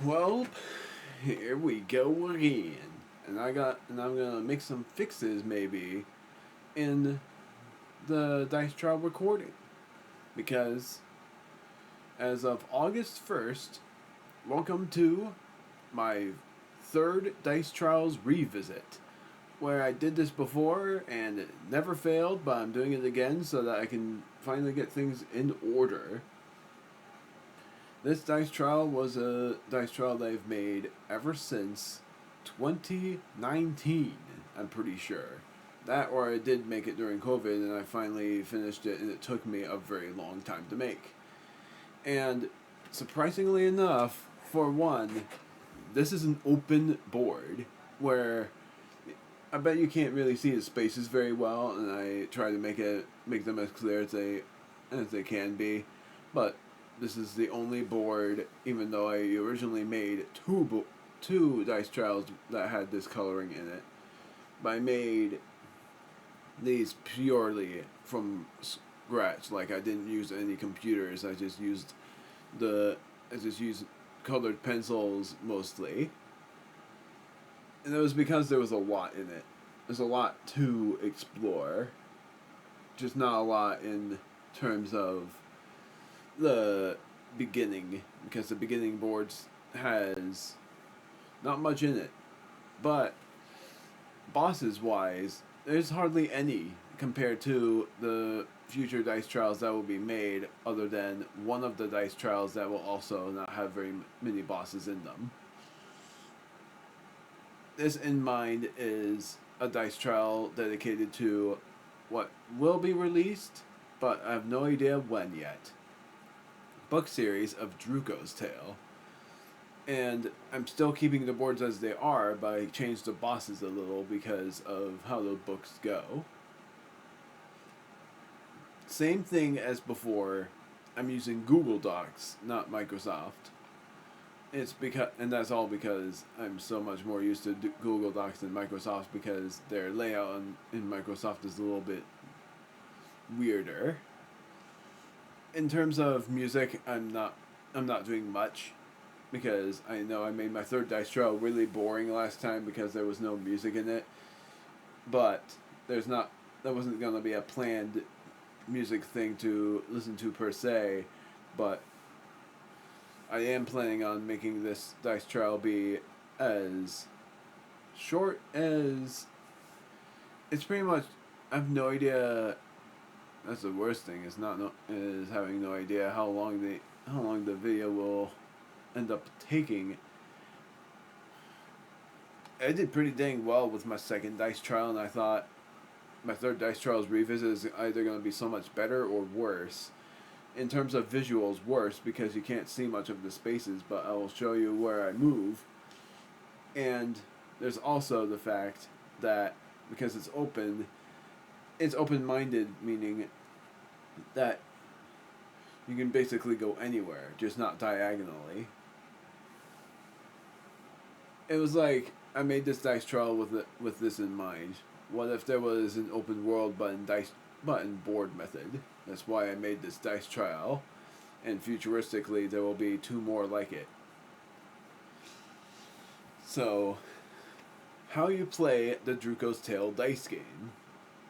Well, here we go again. I'm gonna make some fixes maybe in the dice trial recording. Because as of August 1st, welcome to my third Dice Trials revisit. Where I did this before and it never failed, but I'm doing it again so that I can finally get things in order. This dice trial was a dice trial that I've made ever since 2019, I'm pretty sure. That or I did make it during COVID and I finally finished it and it took me a very long time to make. And surprisingly enough, for one, this is an open board where I bet you can't really see the spaces very well, and I try to make them as clear as they can be. But this is the only board, even though I originally made two dice trials that had this coloring in it. But I made these purely from scratch. Like I didn't use any computers. The I just used colored pencils mostly, and it was because there was a lot in it. There's a lot to explore, just not a lot in terms of the beginning, because the beginning boards has not much in it. But bosses wise, there's hardly any compared to the future dice trials that will be made, other than one of the dice trials that will also not have very many bosses in them. This in mind is a dice trial dedicated to what will be released, but I have no idea when yet. Book series of Druco's Tale. And I'm still keeping the boards as they are, but I changed the bosses a little because of how the books go. Same thing as before, I'm using Google Docs, not Microsoft. And that's all because I'm so much more used to Google Docs than Microsoft, because their layout in Microsoft is a little bit weirder. In terms of music, I'm not doing much, because I know I made my third dice trial really boring last time because there was no music in it. But there's not that wasn't gonna be a planned music thing to listen to per se, but I am planning on making this dice trial be as short as it's pretty much. I have no idea. That's the worst thing. Is having no idea how long the video will end up taking. I did pretty dang well with my second dice trial, and I thought my third dice trial's revisit is either going to be so much better or worse. In terms of visuals, worse because you can't see much of the spaces, but I will show you where I move. And there's also the fact that because it's open minded, meaning that you can basically go anywhere, just not diagonally. It was like I made this dice trial with this in mind. What if there was an open world button board method? That's why I made this dice trial, and futuristically there will be two more like it. So, how you play the Druco's Tale dice game.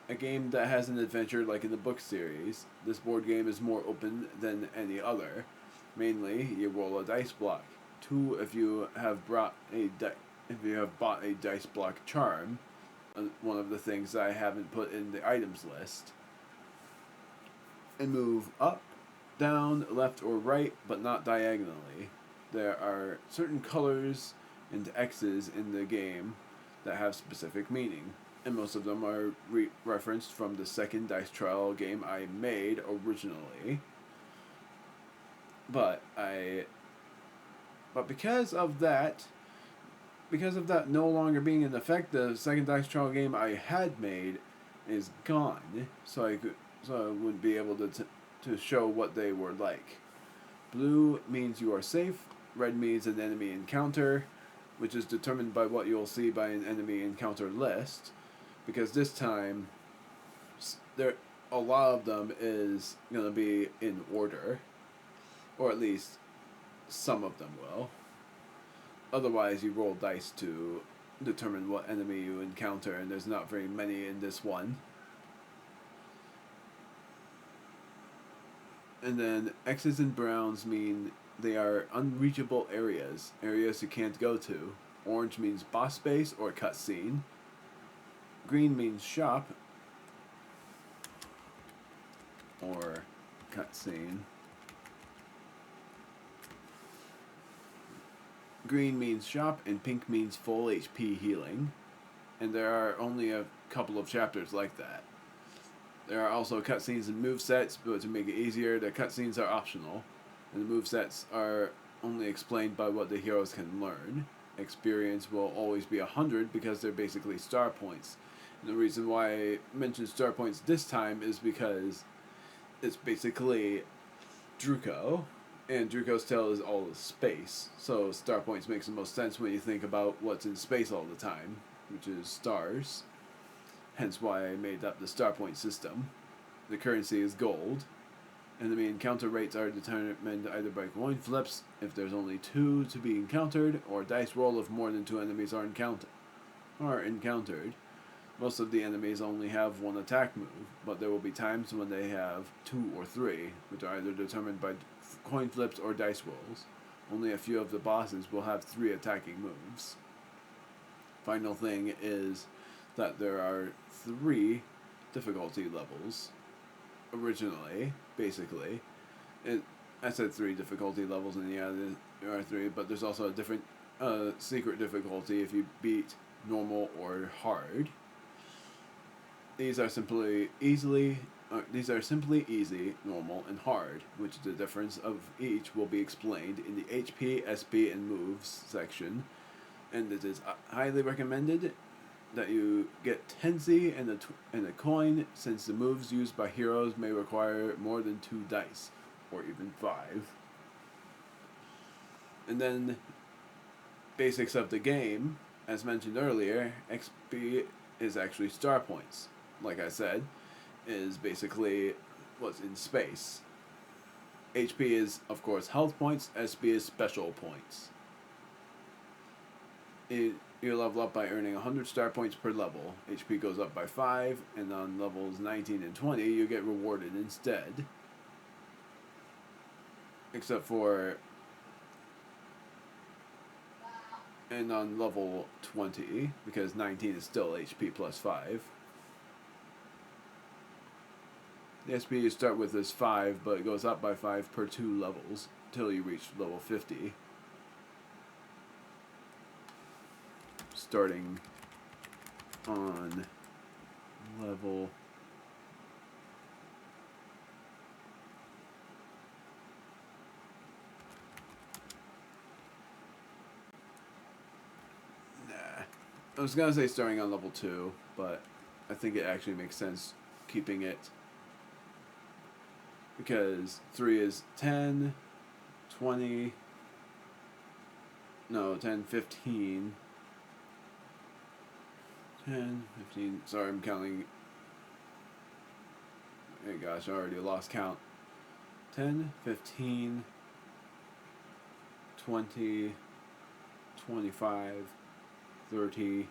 A game that has an adventure like in the book series. This board game is more open than any other. Mainly, you roll a dice block. Two, if you have bought a dice block charm, one of the things I haven't put in the items list. And move up, down, left, or right, but not diagonally. There are certain colors and X's in the game that have specific meaning, and most of them are referenced from the second dice trial game I made originally. But I but because of that no longer being in effect, the second dice trial game I had made is gone. So I wouldn't be able to show what they were like. Blue means you are safe. Red means an enemy encounter, which is determined by what you'll see by an enemy encounter list. Because this time, there a lot of them is gonna be in order, or at least some of them will. Otherwise, you roll dice to determine what enemy you encounter, and there's not very many in this one. And then X's and browns mean they are unreachable areas, areas you can't go to. Orange means boss space or cutscene. Green means shop or cutscene. Green means shop, and pink means full HP healing. And there are only a couple of chapters like that. There are also cutscenes and movesets, but to make it easier, the cutscenes are optional, and the movesets are only explained by what the heroes can learn. Experience will always be 100 because they're basically star points. And the reason why I mentioned star points this time is because it's basically Druco, and Druco's tail is all space. So star points makes the most sense when you think about what's in space all the time, which is stars. Hence why I made up the star point system. The currency is gold. Enemy encounter rates are determined either by coin flips, if there's only 2 to be encountered, or dice roll if more than 2 enemies are encountered. Most of the enemies only have 1 attack move, but there will be times when they have 2 or 3, which are either determined by coin flips or dice rolls. Only a few of the bosses will have 3 attacking moves. Final thing is that there are 3 difficulty levels. Originally, basically. I said 3 difficulty levels, and yeah, there are 3, but there's also a different secret difficulty if you beat normal or hard. These are simply easy, normal, and hard, which the difference of each will be explained in the HP, SP, and moves section. And it is highly recommended that you get Tenzi and a coin, since the moves used by heroes may require more than 2 dice, or even 5. And then, basics of the game, as mentioned earlier, XP is actually star points. Like I said, is basically what's in space. HP is, of course, health points. SP is special points. You level up by earning 100 star points per level. HP goes up by 5, and on levels 19 and 20, you get rewarded instead. Except for... And on level 20, because 19 is still HP plus 5. The SP you start with is 5, but it goes up by 5 per 2 levels, until you reach level 50. Starting on level... I was gonna say starting on level 2, but I think it actually makes sense keeping it, because 3 is 10, 20, no, 10, 15, 10, 15, sorry, I'm counting, oh gosh, I already lost count, 10, 15, 20, 25, 30,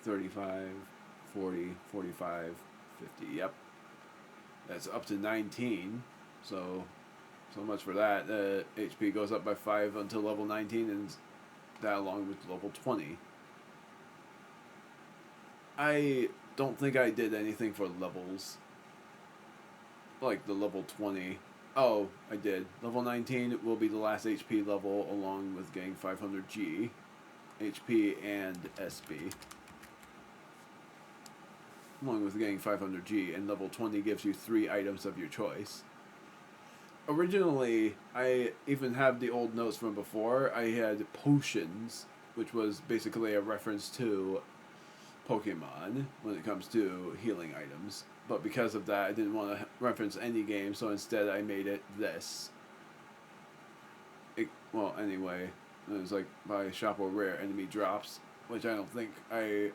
35, 40, 45, 50, yep. That's up to 19, so much for that. HP goes up by 5 until level 19, and that along with level 20. I don't think I did anything for levels, like the level 20. Oh, I did. Level 19 will be the last HP level, along with getting 500G. HP and SP, along with getting 500G, and level 20 gives you 3 items of your choice. Originally, I even have the old notes from before. I had potions, which was basically a reference to Pokemon when it comes to healing items. But because of that, I didn't want to reference any game, so instead I made it this. Well, anyway, it was like buy shop or rare enemy drops, which I don't think I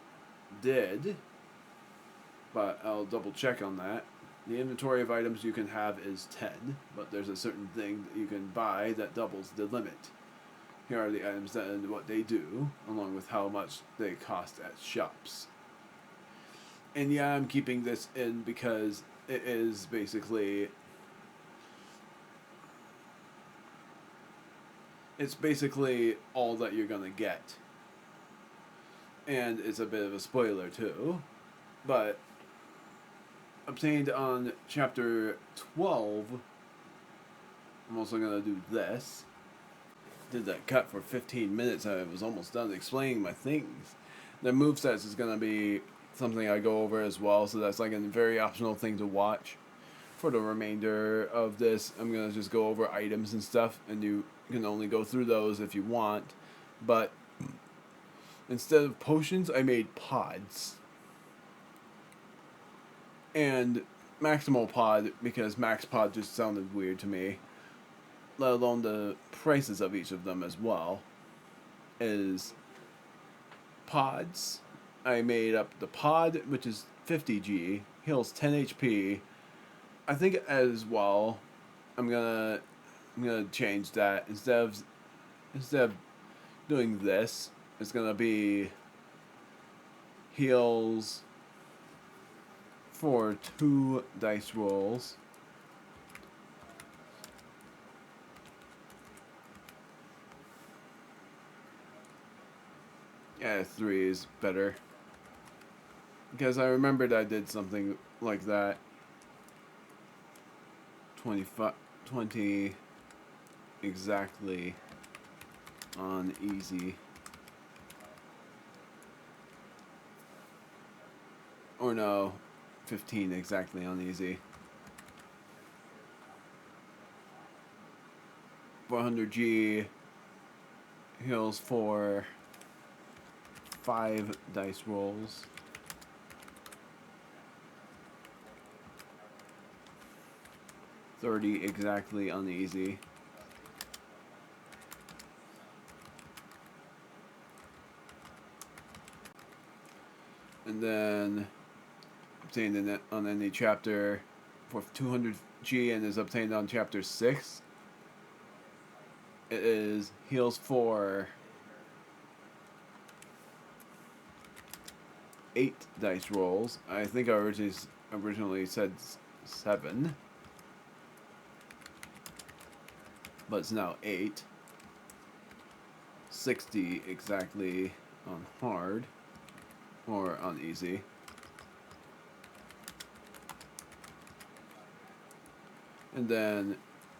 did, but I'll double check on that. The inventory of items you can have is 10, but there's a certain thing that you can buy that doubles the limit. Here are the items and what they do, along with how much they cost at shops. And yeah, I'm keeping this in because it is basically... It's basically all that you're gonna get. And it's a bit of a spoiler too. But obtained on chapter 12, I'm also gonna do this. Did that cut for 15 minutes. I was almost done explaining my things. The movesets is gonna be something I go over as well, so that's like a very optional thing to watch. For the remainder of this, I'm gonna just go over items and stuff, and you can only go through those if you want. But instead of potions, I made pods. And maximal pod, because max pod just sounded weird to me, let alone the prices of each of them as well, is pods. I made up the pod, which is 50G, heals 10 HP. I think as well, I'm gonna change that. Instead of doing this, it's gonna be heals for 2 dice rolls. Yeah, 3 is better. Because I remembered I did something like that. 20 exactly on easy. Or no, 15 exactly on easy. 400G heals for 5 dice rolls. $30 exactly on easy. And then obtained in it on any chapter for 200G and is obtained on chapter 6. It is heals for 8 dice rolls. I think I originally said 7. But it's now 8. 60 exactly on hard. Or on easy. And then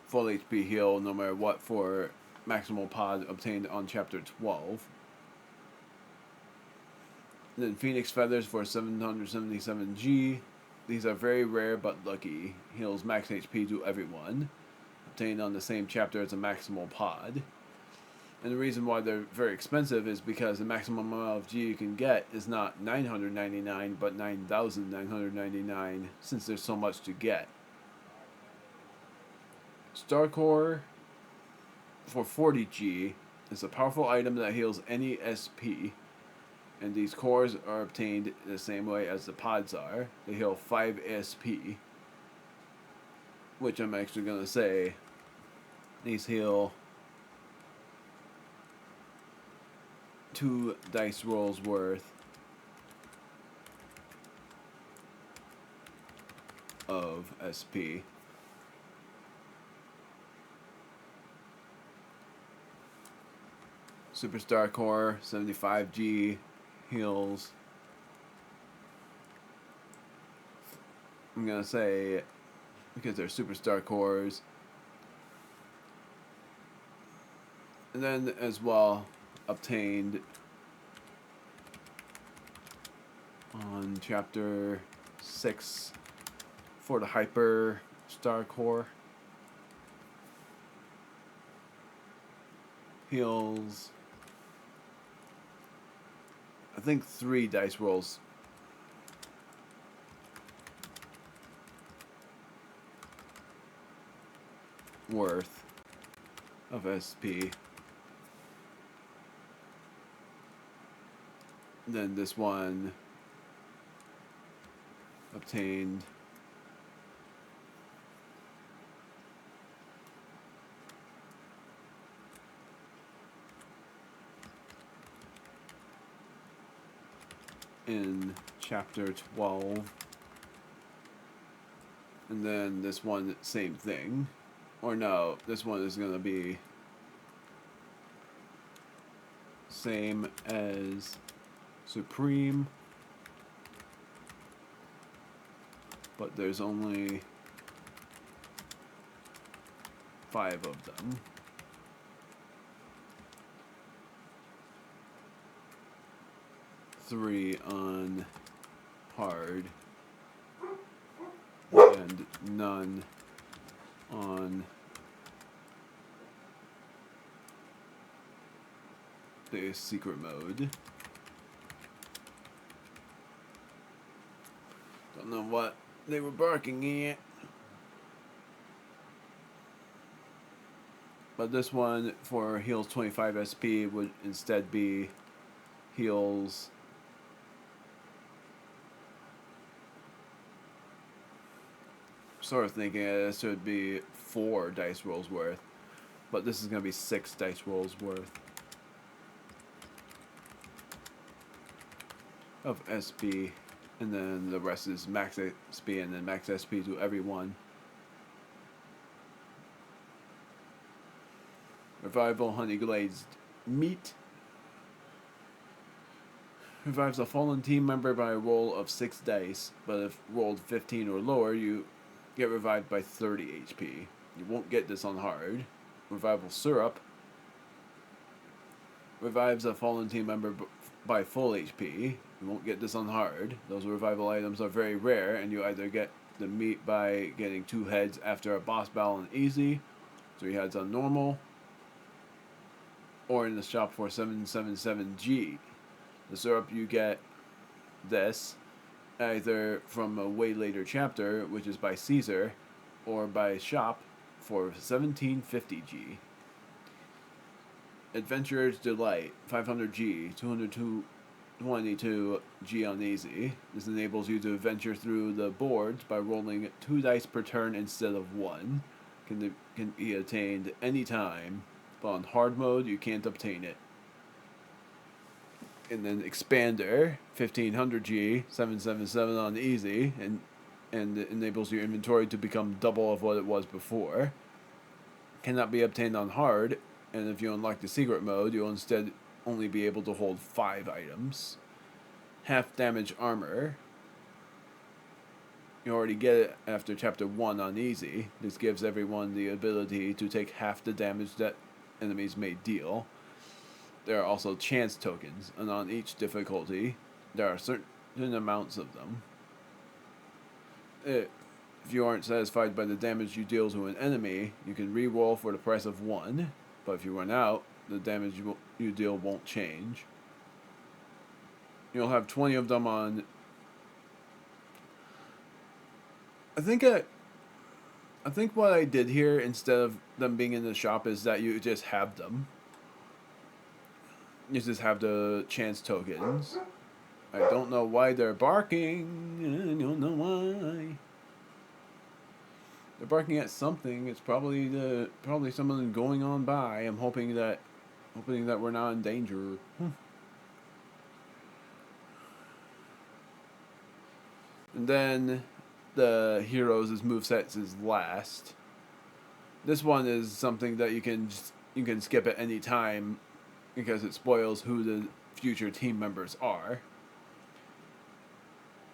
full HP heal no matter what for maximal pod obtained on chapter 12. And then Phoenix Feathers for 777G. These are very rare but lucky. Heals max HP to everyone. Obtained on the same chapter as a maximal pod. And the reason why they're very expensive is because the maximum amount of G you can get is not 999 but 9,999 since there's so much to get. Star Core for 40G is a powerful item that heals any SP. And these cores are obtained the same way as the pods are. They heal 5 SP. Which I'm actually going to say, these heal 2 dice rolls worth of SP. Superstar Core 75G heals, I'm gonna say, because they're Superstar Cores. And then as well obtained on chapter 6 for the Hyper Star Core. Heals, I think 3 dice rolls. Worth of SP. Then this one obtained in chapter 12. And then this one, same thing. Or no, this one is going to be same as Supreme, but there's only 5 of them. Three on hard and none on the secret mode. Don't know what they were barking at. But this one for heals 25 SP would instead be heals sort of thinking this would be 4 dice rolls worth, but this is going to be 6 dice rolls worth of SP, and then the rest is max SP and then max SP to everyone. Revival Honey Glazed Meat revives a fallen team member by a roll of 6 dice, but if rolled 15 or lower, you get revived by 30 HP. You won't get this on hard. Revival Syrup revives a fallen team member by full HP. You won't get this on hard. Those revival items are very rare, and you either get the meat by getting 2 heads after a boss battle on easy, 3 heads on normal, or in the shop for 777G. The syrup you get this either from a way later chapter, which is by Caesar, or by shop for 1750G. Adventurer's Delight, 500G, 222G on easy. This enables you to adventure through the boards by rolling 2 dice per turn instead of 1. Can be attained anytime, but on hard mode you can't obtain it. And then Expander, 1500G, 777 on easy, and it enables your inventory to become double of what it was before. Cannot be obtained on hard, and if you unlock the secret mode, you'll instead only be able to hold 5 items. Half damage armor. You already get it after chapter 1 on easy. This gives everyone the ability to take half the damage that enemies may deal. There are also chance tokens, and on each difficulty, there are certain amounts of them. If you aren't satisfied by the damage you deal to an enemy, you can re-roll for the price of 1, but if you run out, the damage you deal won't change. You'll have 20 of them on... I think what I did here, instead of them being in the shop, is that you just have them. You just have the chance tokens. I don't know why they're barking. I don't know why. They're barking at something. It's probably someone going on by. I'm hoping that we're not in danger. And then the heroes' movesets is last. This one is something that you can skip at any time, because it spoils who the future team members are.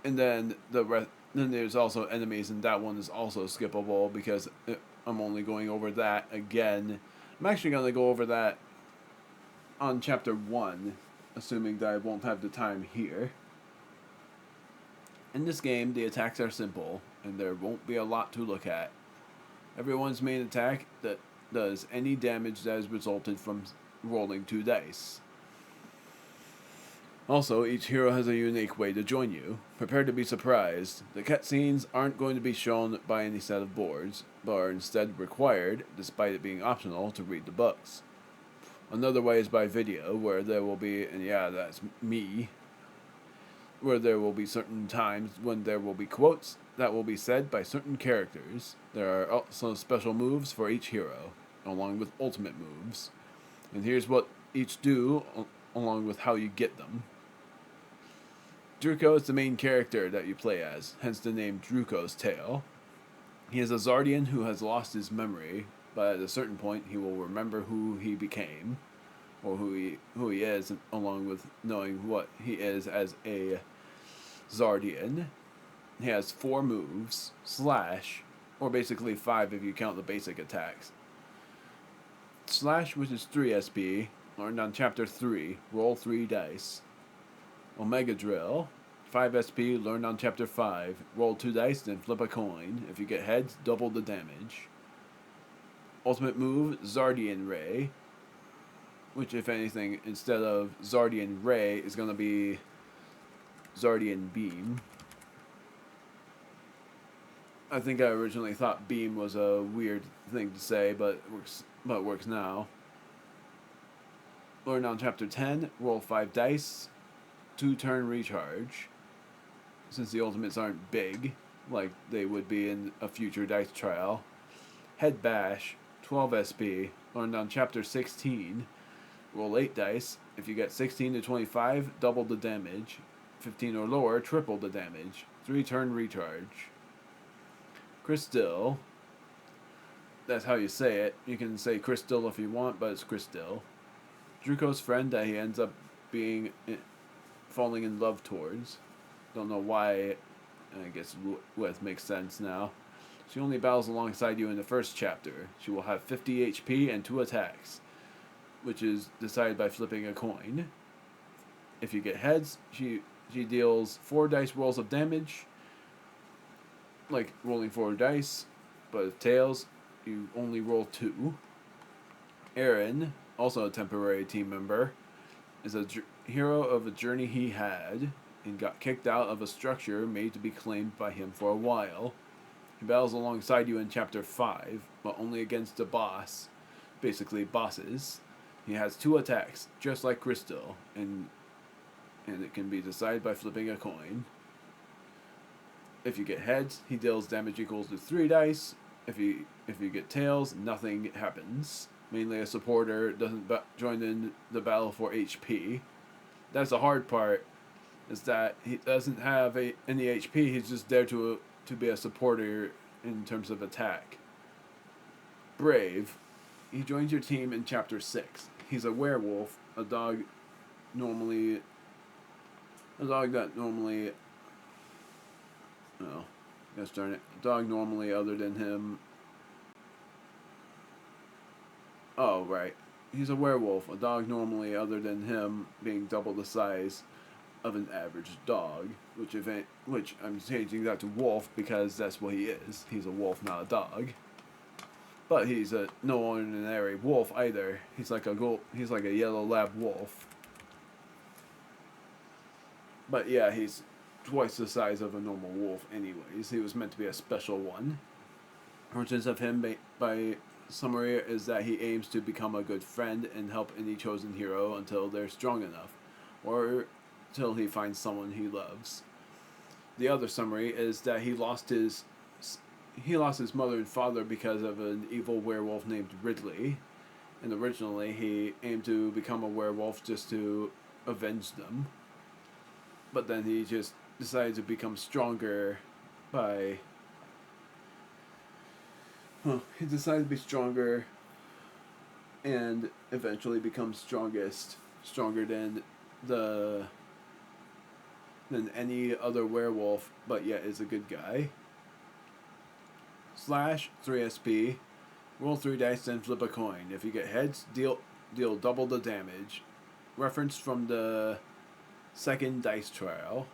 And then then there's also enemies, and that one is also skippable because I'm only going over that again. I'm actually going to go over that on chapter 1, assuming that I won't have the time here. In this game, the attacks are simple, and there won't be a lot to look at. Everyone's main attack that does any damage that is resulted from rolling 2 dice. Also, each hero has a unique way to join you. Prepare to be surprised. The cutscenes aren't going to be shown by any set of boards, but are instead required, despite it being optional, to read the books. Another way is by video, where there will be, and yeah, that's me, where there will be certain times when there will be quotes that will be said by certain characters. There are also special moves for each hero, along with ultimate moves. And here's what each do, along with how you get them. Druco is the main character that you play as, hence the name Druco's Tale. He is a Zardian who has lost his memory, but at a certain point he will remember who he became, or who he is, along with knowing what he is as a Zardian. He has 4 moves, slash, or basically 5 if you count the basic attacks. Slash, which is 3 SP, learned on Chapter 3, roll 3 dice. Omega Drill, 5 SP, learned on Chapter 5, roll 2 dice, then flip a coin. If you get heads, double the damage. Ultimate move, Zardian Ray, which, if anything, instead of Zardian Ray, is going to be Zardian Beam. I think I originally thought Beam was a weird thing to say, but it works now. Learn on Chapter 10, roll 5 dice, 2-turn recharge. Since the ultimates aren't big, like they would be in a future dice trial. Head Bash, 12 SP, learned on Chapter 16, roll 8 dice. If you get 16 to 25, double the damage. 15 or lower, triple the damage. 3-turn recharge. Crystal, that's how you say it. You can say Crystal if you want, but it's Crystal. Druco's friend that he ends up falling in love towards. Don't know why. I guess with makes sense now. She only battles alongside you in the first chapter. She will have 50 HP and 2 attacks, which is decided by flipping a coin. If you get heads, she deals 4 dice rolls of damage, like rolling 4 dice, but if tails, you only roll 2. Aaron, also a temporary team member, is a hero of a journey he had and got kicked out of a structure made to be claimed by him for a while. He battles alongside you in Chapter 5, but only against a boss, basically bosses. He has 2 attacks, just like Crystal, and it can be decided by flipping a coin. If you get heads, he deals damage equals to 3 dice. If you get tails, nothing happens. Mainly a supporter doesn't join in the battle for HP. That's the hard part, is that he doesn't have any HP. He's just there to be a supporter in terms of attack. Brave, he joins your team in Chapter 6. He's a werewolf, a dog that normally, oh, gosh darn it, a dog normally other than him. Oh, right. He's a werewolf, a dog normally other than him being double the size of an average dog, which I'm changing that to wolf because that's what he is. He's a wolf, not a dog. But he's no ordinary wolf either. He's like a yellow lab wolf. But yeah, he's twice the size of a normal wolf anyways. He was meant to be a special one. Origins of him by summary is that he aims to become a good friend and help any chosen hero until they're strong enough, or till he finds someone he loves. The other summary is that he lost his mother and father because of an evil werewolf named Ridley, and originally he aimed to become a werewolf just to avenge them. But then he just decided to become stronger by... he decided to be stronger and eventually become stronger than any other werewolf, but yet is a good guy. Slash, 3 SP, roll 3 dice, then flip a coin. If you get heads, deal double the damage. Reference from the second dice trial.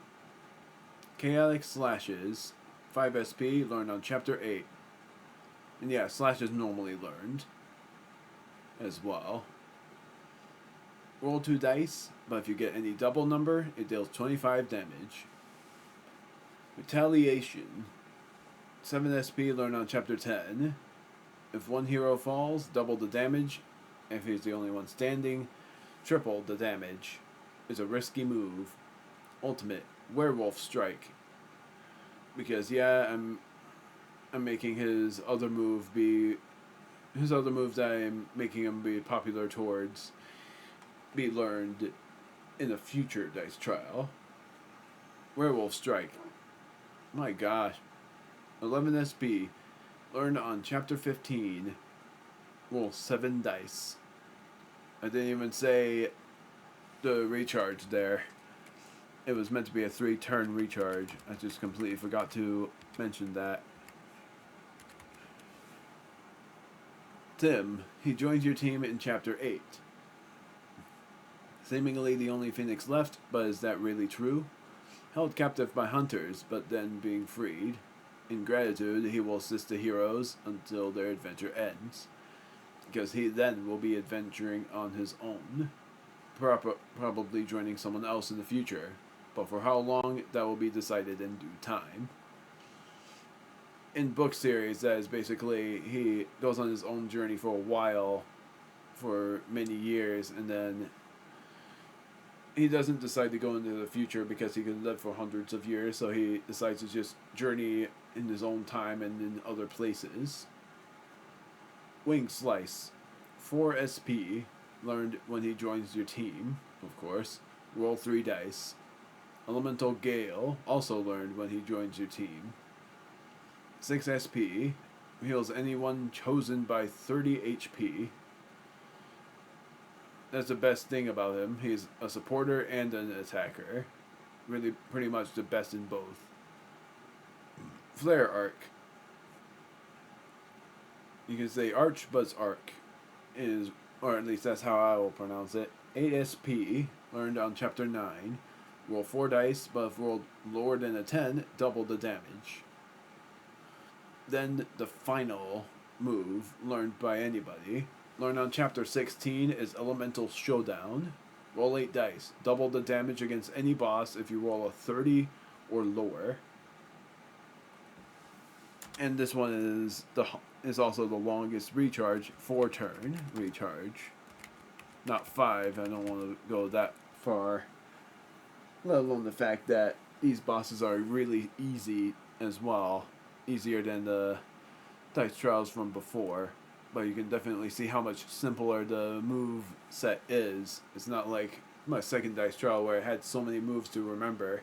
Chaotic Slashes, 5 SP, learned on Chapter 8. And yeah, slash is normally learned as well. Roll 2 dice, but if you get any double number, it deals 25 damage. Retaliation, 7 SP, learned on Chapter 10. If one hero falls, double the damage. If he's the only one standing, triple the damage. It's a risky move. Ultimate, Werewolf Strike. Because yeah, I'm making his other move that I'm making him be popular towards be learned in a future dice trial. Werewolf Strike. My gosh. 11 SP. Learned on Chapter 15. Roll 7 dice. I didn't even say the recharge there. It was meant to be a 3-turn recharge. I just completely forgot to mention that. Tim, he joins your team in Chapter 8. Seemingly the only phoenix left, but is that really true? Held captive by hunters, but then being freed. In gratitude, he will assist the heroes until their adventure ends, because he then will be adventuring on his own, probably joining someone else in the future, but for how long, that will be decided in due time. In book series, that is basically, he goes on his own journey for a while, for many years, and then he doesn't decide to go into the future because he can live for hundreds of years, so he decides to just journey in his own time and in other places. Wing Slice. 4 SP, learned when he joins your team, of course. Roll 3 dice. Elemental Gale, also learned when he joins your team. 6 SP, heals anyone chosen by 30 HP. That's the best thing about him. He's a supporter and an attacker. Really, pretty much the best in both. Flare Arc. You can say Arch, but it's Arc. Is, or at least that's how I will pronounce it. 8 SP, learned on Chapter 9. Roll 4 dice, but if rolled lower than a 10, double the damage. Then the final move, learned by anybody. Learned on Chapter 16 is Elemental Showdown. Roll 8 dice. Double the damage against any boss if you roll a 30 or lower. And this one is also the longest recharge, 4-turn recharge. Not 5, I don't want to go that far. Let alone the fact that these bosses are really easy as well. Easier than the dice trials from before. But you can definitely see how much simpler the move set is. It's not like my second dice trial where I had so many moves to remember.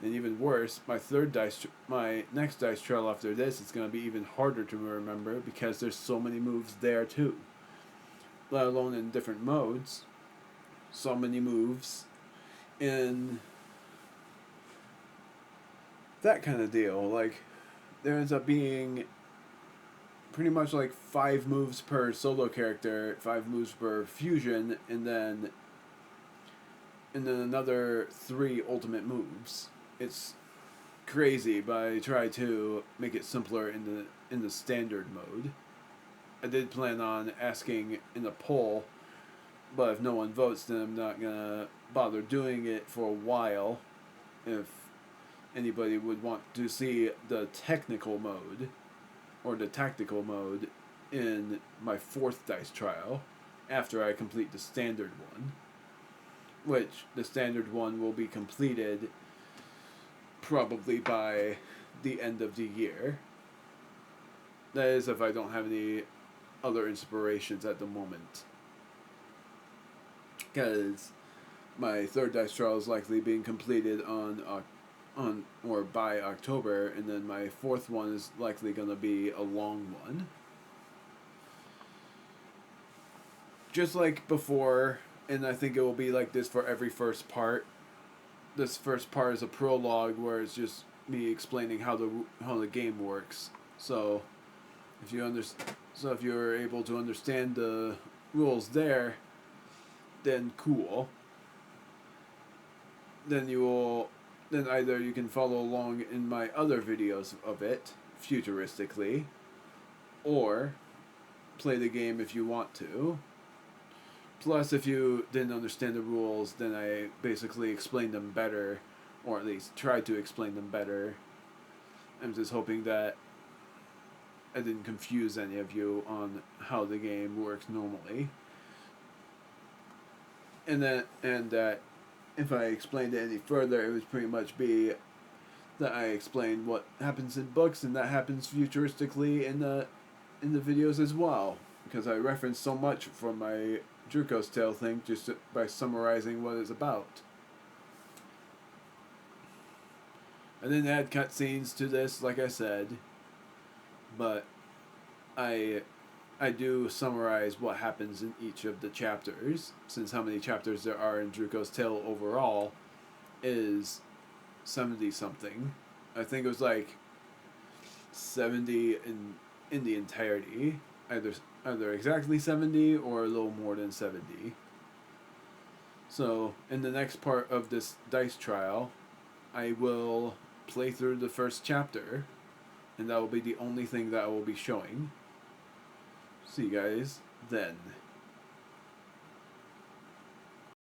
And even worse, my next dice trial after this is going to be even harder to remember because there's so many moves there too. Let alone in different modes. So many moves. In that kind of deal. Like, there ends up being pretty much like 5 moves per solo character, 5 moves per fusion, and then another 3 ultimate moves. It's crazy, but I try to make it simpler in the standard mode. I did plan on asking in a poll, but if no one votes, then I'm not gonna bother doing it for a while. If anybody would want to see the technical mode or the tactical mode in my 4th dice trial after I complete the standard one, which the standard one will be completed probably by the end of the year. That is if I don't have any other inspirations at the moment, because my 3rd dice trial is likely being completed on or by October, and then my 4th one is likely going to be a long one. Just like before, and I think it will be like this for every first part. This first part is a prologue where it's just me explaining how the game works. So if you're able to understand the rules there, then cool. Then either you can follow along in my other videos of it, futuristically, or play the game if you want to. Plus, if you didn't understand the rules, then I basically explained them better, or at least tried to explain them better. I'm just hoping that I didn't confuse any of you on how the game works normally. And that if I explained it any further, it would pretty much be that I explained what happens in books, and that happens futuristically in the videos as well, because I reference so much from my Druco's Tale thing just by summarizing what it's about. I didn't add cutscenes to this, like I said, but I I do summarize what happens in each of the chapters, since how many chapters there are in Druco's Tale overall is 70 something. I think it was like 70 in the entirety, either exactly 70 or a little more than 70. So, in the next part of this dice trial, I will play through the first chapter, and that will be the only thing that I will be showing. See you guys then.